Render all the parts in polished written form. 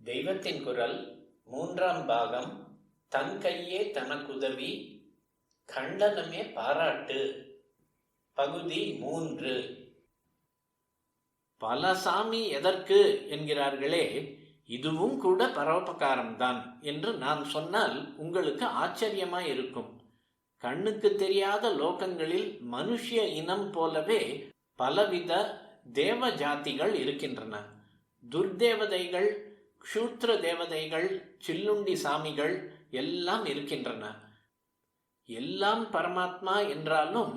தெய்வத்தின் குரல் 3ஆம் பாகம். தன் கையே தனக்குதவி, கண்டனமே பாராட்டு. பகுதி 3. பல சாமி எதற்கு என்கிறார்களே, இதுவும் கூட பரோபகாரம்தான் என்று நான் சொன்னால் உங்களுக்கு ஆச்சரியமாயிருக்கும். கண்ணுக்கு தெரியாத லோகங்களில் மனுஷ்ய இனம் போலவே பலவித தேவ ஜாதிகள் இருக்கின்றன. துர்தேவதைகள், க்ஷூத்ர தேவதைகள், சில்லுண்டி சாமிகள் எல்லாம் இருக்கின்றன. எல்லாம் பரமாத்மா என்றாலும்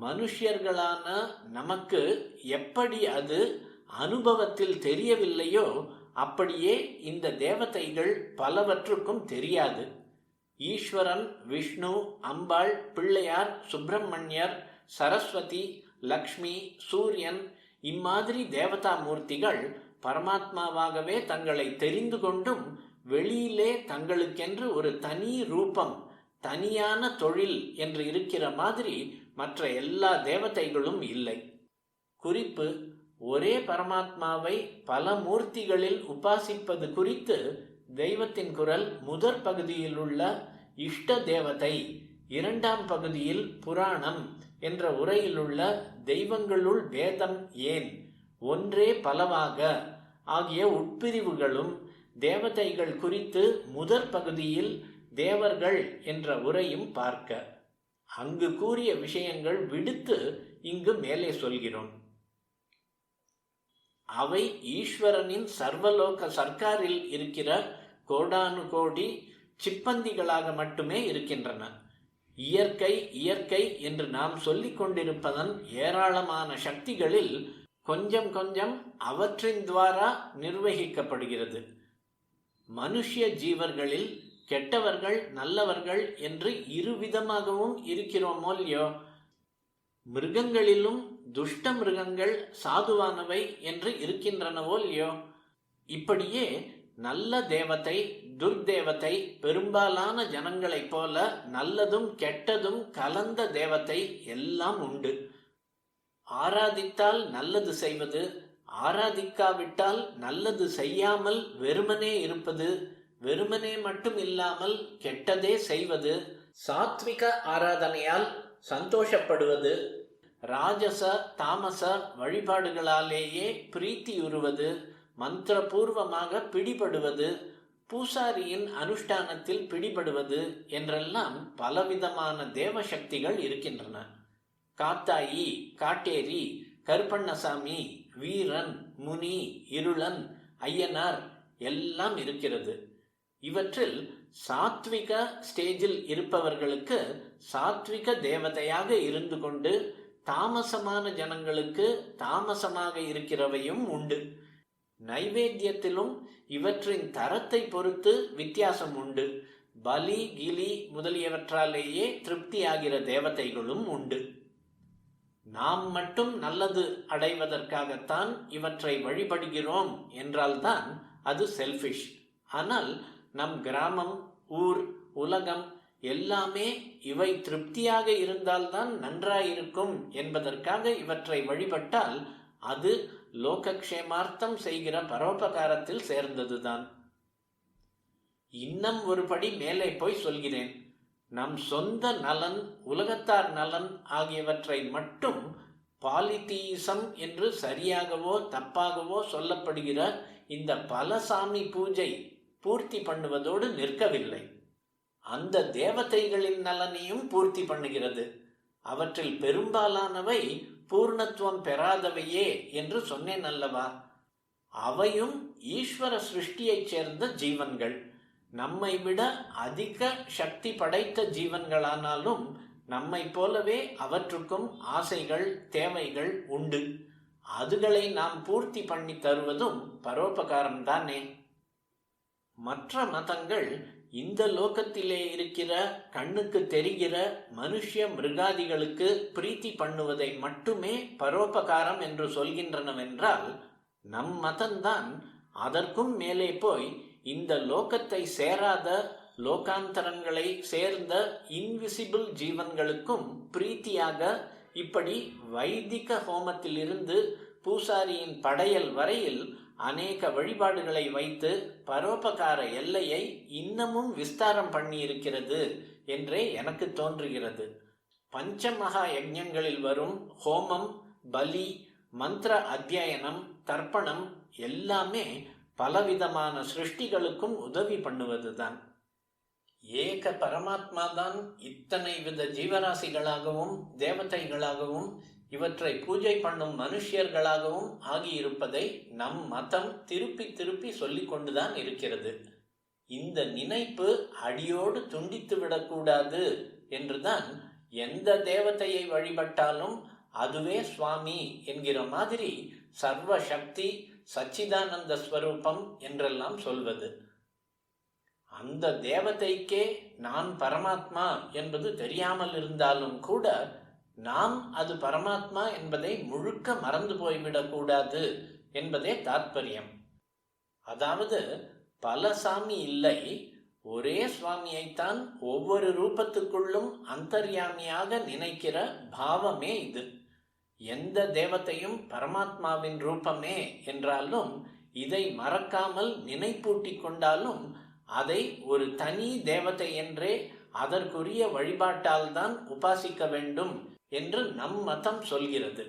மனுஷர்களான நமக்கு எப்படி அது அனுபவத்தில் தெரியவில்லையோ அப்படியே இந்த தேவதைகள் பலவற்றுக்கும் தெரியாது. ஈஸ்வரன், விஷ்ணு, அம்பாள், பிள்ளையார், சுப்பிரமணியர், சரஸ்வதி, லக்ஷ்மி, சூரியன் இம்மாதிரி தேவதா மூர்த்திகள் பரமாத்மாவாகவே தங்களை தெரிந்து கொண்டும் வெளியிலே தங்களுக்கென்று ஒரு தனி ரூபம், தனியான தொழில் என்று இருக்கிற மாதிரி மற்ற எல்லா தேவதைகளும் இல்லை. குறிப்பு: ஒரே பரமாத்மாவை பல மூர்த்திகளில் உபாசிப்பது குறித்து தெய்வத்தின் குரல் முதற் பகுதியில் உள்ள இஷ்ட தேவதை, 2ஆம் பகுதியில் புராணம் என்ற உரையிலுள்ள தெய்வங்களுள் வேதம் ஏன், ஒன்றே பலவாக ஆகிய உட்பிரிவுகளும் தேவதைகள் குறித்து முதற் பகுதியில் தேவர்கள் என்ற உரையும் பார்க்க, அங்கு கூறிய விஷயங்கள் விடுத்து இங்கு மேலே சொல்கிறோம். அவை ஈஸ்வரனின் சர்வலோக சர்க்காரில் இருக்கிற கோடானு கோடி சிப்பந்திகளாக மட்டுமே இருக்கின்றன. இயற்கை இயற்கை என்று நாம் சொல்லிக் கொண்டிருப்பதன் ஏராளமான சக்திகளில் கொஞ்சம் கொஞ்சம் அவற்றின் துவாரா நிர்வகிக்கப்படுகிறது. மனுஷ்ய ஜீவர்களில் கெட்டவர்கள் நல்லவர்கள் என்று இருவிதமாகவும் இருக்கிறோமோ இல்லையோ. மிருகங்களிலும் துஷ்ட மிருகங்கள் சாதுவானவை என்று இருக்கின்றனவோ இல்லையோ. இப்படியே நல்ல தேவதை துர்தேவதை, பெரும்பாலான ஜனங்களைப் போல நல்லதும் கெட்டதும் கலந்த தேவதை எல்லாம் உண்டு. ஆராதித்தால் நல்லது செய்வது, ஆராதிக்காவிட்டால் நல்லது செய்யாமல் வெறுமனே இருப்பது, வெறுமனே மட்டும் இல்லாமல் கெட்டதே செய்வது, சாத்விக ஆராதனையால் சந்தோஷப்படுவது, ராஜச தாமச வழிபாடுகளாலேயே பிரீத்தியுறுவது, மந்திரபூர்வமாக பிடிபடுவது, பூசாரியின் அனுஷ்டானத்தில் பிடிபடுவது என்றெல்லாம் பலவிதமான தேவசக்திகள் இருக்கின்றன. காத்தாயி, காட்டேரி, கருப்பண்ணசாமி, வீரன், முனி, இருளன், ஐயனார் எல்லாம் இருக்கிறது. இவற்றில் சாத்விக ஸ்டேஜில் இருப்பவர்களுக்கு சாத்விக தேவதையாக இருந்து கொண்டு தாமசமான ஜனங்களுக்கு தாமசமாக இருக்கிறவையும் உண்டு. நைவேத்தியத்திலும் இவற்றின் தரத்தை பொறுத்து வித்தியாசம் உண்டு. பலி, கிலி முதலியவற்றாலேயே திருப்தியாகிற தேவதைகளும் உண்டு. நாம் மட்டும் நல்லது அடைவதற்காகத்தான் இவற்றை வழிபடுகிறோம் என்றால்தான் அது செல்ஃபிஷ். ஆனால் நம் கிராமம், ஊர், உலகம் எல்லாமே இவை திருப்தியாக இருந்தால்தான் நன்றாயிருக்கும் என்பதற்காக இவற்றை வழிபட்டால் அது லோகக்ஷேமார்த்தம் செய்கிற பரோபகாரத்தில் சேர்ந்ததுதான். இன்னும் ஒரு படி மேலே போய் சொல்கிறேன். நம் சொந்த நலன், உலகத்தார் நலன் ஆகியவற்றை மட்டும் பாலிதீசம் என்று சரியாகவோ தப்பாகவோ சொல்லப்படுகிற இந்த பலசாமி பூஜை பூர்த்தி பண்ணுவதோடு நிற்கவில்லை. அந்த தேவதைகளின் நலனையும் பூர்த்தி பண்ணுகிறது. அவற்றில் பெரும்பாலானவை பூர்ணத்துவம் பெறாதவையே என்று சொன்னேன் அல்லவா. அவையும் ஈஸ்வர சிருஷ்டியைச் சேர்ந்த ஜீவன்கள். நம்மை விட அதிக சக்தி படைத்த ஜீவன்களானாலும் நம்மை போலவே அவற்றுக்கும் ஆசைகள், தேவைகள் உண்டு. அதுகளை நாம் பூர்த்தி பண்ணி தருவதும் பரோபகாரம்தானே. மற்ற மதங்கள் இந்த லோகத்திலே இருக்கிற கண்ணுக்கு தெரிகிற மனுஷ்ய மிருகாதிகளுக்கு பிரீத்தி பண்ணுவதை மட்டுமே பரோபகாரம் என்று சொல்கின்றனவென்றால், நம் மதம்தான் அதற்கும் மேலே போய் இந்த லோகத்தை சேராத லோகாந்தரங்களை சேர்ந்த இன்விசிபிள் ஜீவன்களுக்கும் பிரீத்தியாக இப்படி வைதிக ஹோமத்திலிருந்து பூசாரியின் படையல் வரையில் அநேக வழிபாடுகளை வைத்து பரோபகார எல்லையை இன்னமும் விஸ்தாரம் பண்ணி இருக்கிறது என்றே எனக்கு தோன்றுகிறது. பஞ்சமகா யஜ்ஞங்களில் வரும் ஹோமம், பலி, மந்திர அத்தியனம், தர்ப்பணம் எல்லாமே பலவிதமான சிருஷ்டிகளுக்கும் உதவி பண்ணுவதுதான். ஏக பரமாத்மா தான் இத்தனை வித ஜீவராசிகளாகவும் தேவதைகளாகவும் இவற்றை பூஜை பண்ணும் மனுஷியர்களாகவும் ஆகியிருப்பதை நம் மதம் திருப்பி திருப்பி சொல்லிக் கொண்டுதான் இருக்கிறது. இந்த நினைப்பு அடியோடு துண்டித்து விடக்கூடாது என்றுதான் எந்த தேவதையை வழிபட்டாலும் அதுவே சுவாமி என்கிற மாதிரி சர்வ சக்தி, சச்சிதானந்த ஸ்வரூபம் என்றெல்லாம் சொல்வது. அந்த தேவதைக்கே நான் பரமாத்மா என்பது தெரியாமல் இருந்தாலும் கூட நாம் அது பரமாத்மா என்பதை முழுக்க மறந்து போய்விடக்கூடாது என்பதே தாத்பரியம். அதாவது பல சாமி இல்லை, ஒரே சுவாமியைத்தான் ஒவ்வொரு ரூபத்துக்குள்ளும் அந்தர்யாமியாக நினைக்கிற பாவமே இது. எந்த தேவத்தையும் பரமாத்மாவின் ரூபமே என்றாலும் இதை மறக்காமல் நினைப்பூட்டி கொண்டாலும் அதை ஒரு தனி தேவதை என்றே அதற்குரிய வழிபாட்டால் தான் உபாசிக்க வேண்டும் என்று நம் மதம் சொல்கிறது.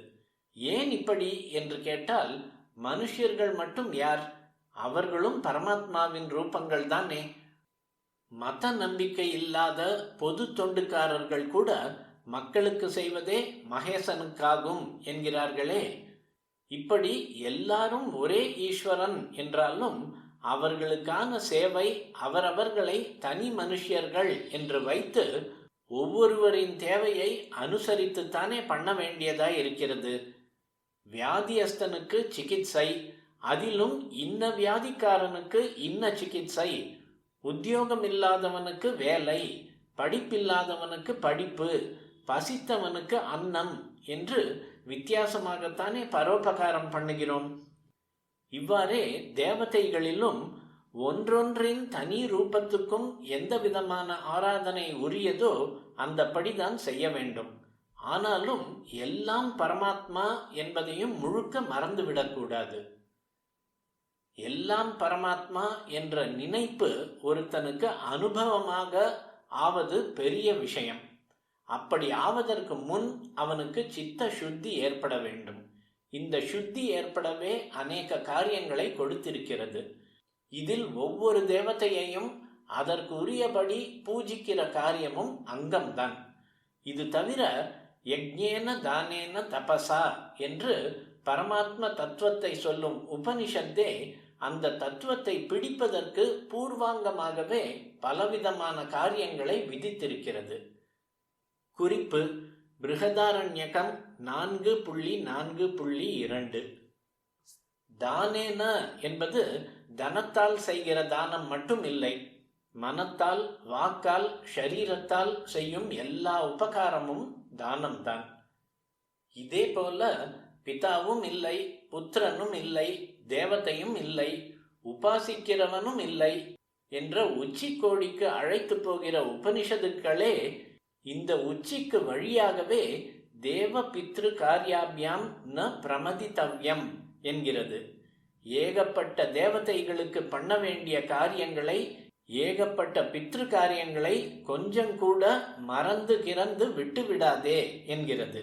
ஏன் இப்படி என்று கேட்டால், மனுஷர்கள் மட்டும் யார்? அவர்களும் பரமாத்மாவின் ரூபங்கள் தானே. மத நம்பிக்கை இல்லாத பொது தொண்டுக்காரர்கள் கூட மக்களுக்கு செய்வதே மகேசனுக்காகும் என்கிறார்களே. இப்படி எல்லாரும் ஒரே ஈஸ்வரன் என்றாலும் அவர்களுக்கான சேவை அவரவர்களை தனி மனுஷியர்கள் என்று வைத்து ஒவ்வொருவரின் தேவையை அனுசரித்துத்தானே பண்ண வேண்டியதாய் இருக்கிறது. வியாதியஸ்தனுக்கு சிகிச்சை, அதிலும் இன்ன வியாதிக்காரனுக்கு இன்ன சிகிச்சை, உத்தியோகம் இல்லாதவனுக்கு வேலை, படிப்பில்லாதவனுக்கு படிப்பு, பசித்தவனுக்கு அன்னம் என்று வித்தியாசமாகத்தானே பரோபகாரம் பண்ணுகிறோம். இவ்வாறே தேவதைகளிலும் ஒன்றொன்றின் தனி ரூபத்துக்கும் எந்த விதமான ஆராதனை உரியதோ அந்த படிதான் செய்ய வேண்டும். ஆனாலும் எல்லாம் பரமாத்மா என்பதையும் முழுக்க மறந்துவிடக்கூடாது. எல்லாம் பரமாத்மா என்ற நினைப்பு ஒருத்தனுக்கு அனுபவமாக ஆவது பெரிய விஷயம். அப்படி ஆவதற்கு முன் அவனுக்கு சித்த சுத்தி ஏற்பட வேண்டும். இந்த சுத்தி ஏற்படவே அநேக காரியங்களை கொடுத்திருக்கிறது. இதில் ஒவ்வொரு தேவதையையும் அதற்கு உரியபடி பூஜிக்கிற காரியமும் அங்கம்தான். இது தவிர யஜ்ஞேன தானேன தபசா என்று பரமாத்ம தத்துவத்தை சொல்லும் உபனிஷத்தே அந்த தத்துவத்தை பிடிப்பதற்கு பூர்வாங்கமாகவே பலவிதமான காரியங்களை விதித்திருக்கிறது. குறிப்பு: பிருகதாரண்யகம் 4.4.2. தானேன என்பது தனத்தால் செய்கிற தானம் மட்டும் இல்லை, மனத்தால், வாக்கால், ஷரீரத்தால் செய்யும் எல்லா உபகாரமும் தானம்தான். இதே போல பிதாவும் இல்லை, புத்திரனும் இல்லை, தேவதையும் இல்லை, உபாசிக்கிறவனும் இல்லை என்ற உச்சி கோடிக்கு அழைத்து போகிற உபனிஷதுக்களே இந்த உச்சிக்கு வழியாகவே தேவ பித்ரு காரியாபியாம் ந பிரமதித்தவ்யம் என்கிறது. ஏகப்பட்ட தேவதைகளுக்கு பண்ண வேண்டிய காரியங்களை, ஏகப்பட்ட பித்ரு காரியங்களை கொஞ்சம் கூட மறந்து கிறந்து விட்டுவிடாதே என்கிறது.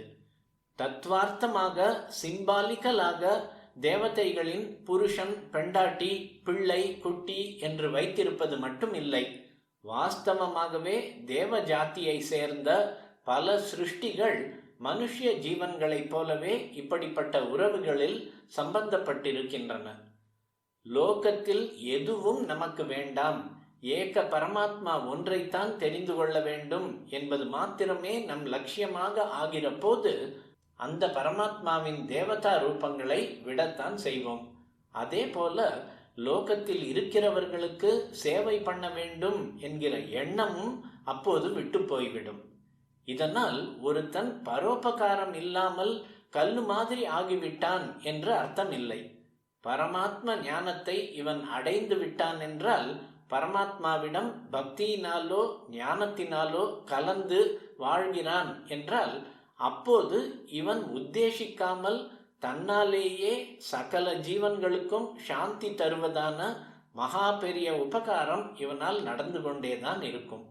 தத்துவார்த்தமாக, சிம்பாலிக்கலாக தேவதைகளின் புருஷன், பெண்டாட்டி, பிள்ளை, குட்டி என்று வைத்திருப்பது மட்டும் இல்லை, வாஸ்தவமாகவே தேவ ஜாத்தியை சேர்ந்த பல சிருஷ்டிகள் மனுஷ்ய ஜீவன்களைப் போலவே இப்படிப்பட்ட உறவுகளில் சம்பந்தப்பட்டிருக்கின்றன. லோகத்தில் எதுவும் நமக்கு வேண்டாம், ஏக பரமாத்மா ஒன்றைத்தான் தெரிந்து கொள்ள வேண்டும் என்பது மாத்திரமே நம் லட்சியமாக ஆகிற போது அந்த பரமாத்மாவின் தேவதா ரூபங்களை விடத்தான் செய்வோம். அதே போல லோகத்தில் இருக்கிறவர்களுக்கு சேவை பண்ண வேண்டும் என்கிற எண்ணமும் அப்போது விட்டு போய்விடும். இதனால் ஒருத்தன் பரோபகாரம் இல்லாமல் கல்லு மாதிரி ஆகிவிட்டான் என்று அர்த்தம் இல்லை. பரமாத்ம ஞானத்தை இவன் அடைந்து விட்டான் என்றால் பரமாத்மாவிடம் பக்தியினாலோ ஞானத்தினாலோ கலந்து வாழ்கிறான் என்றால் அப்போது இவன் உத்தேசிக்காமல் தன்னாலேயே சகல ஜீவன்களுக்கும் சாந்தி தருவதான மகா பெரிய உபகாரம் இவனால் நடந்து கொண்டேதான் இருக்கும்.